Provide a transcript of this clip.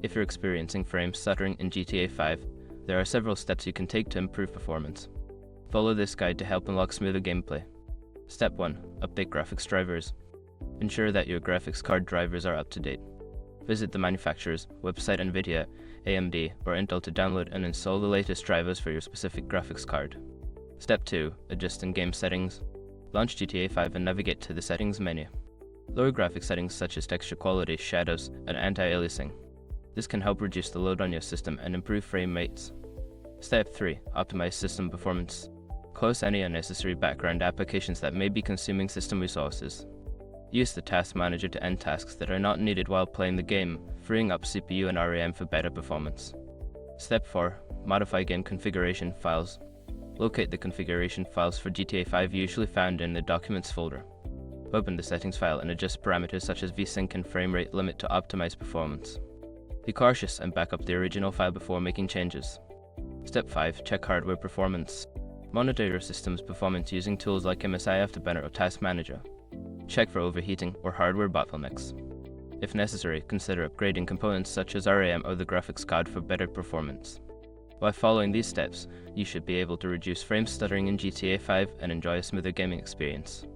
If you're experiencing frame stuttering in GTA 5, there are several steps you can take to improve performance. Follow this guide to help unlock smoother gameplay. Step 1. Update graphics drivers. Ensure that your graphics card drivers are up to date. Visit the manufacturer's website NVIDIA, AMD, or Intel to download and install the latest drivers for your specific graphics card. Step 2. Adjust in-game settings. Launch GTA 5 and navigate to the settings menu. Lower graphics settings such as texture quality, shadows, and anti-aliasing. This can help reduce the load on your system and improve frame rates. Step 3. Optimize system performance. Close any unnecessary background applications that may be consuming system resources. Use the task manager to end tasks that are not needed while playing the game, freeing up CPU and RAM for better performance. Step 4. Modify game configuration files. Locate the configuration files for GTA 5 usually found in the Documents folder. Open the settings file and adjust parameters such as VSync and frame rate limit to optimize performance. Be cautious and back up the original file before making changes. Step 5. Check hardware performance. Monitor your system's performance using tools like MSI Afterburner or Task Manager. Check for overheating or hardware bottlenecks. If necessary, consider upgrading components such as RAM or the graphics card for better performance. By following these steps, you should be able to reduce frame stuttering in GTA 5 and enjoy a smoother gaming experience.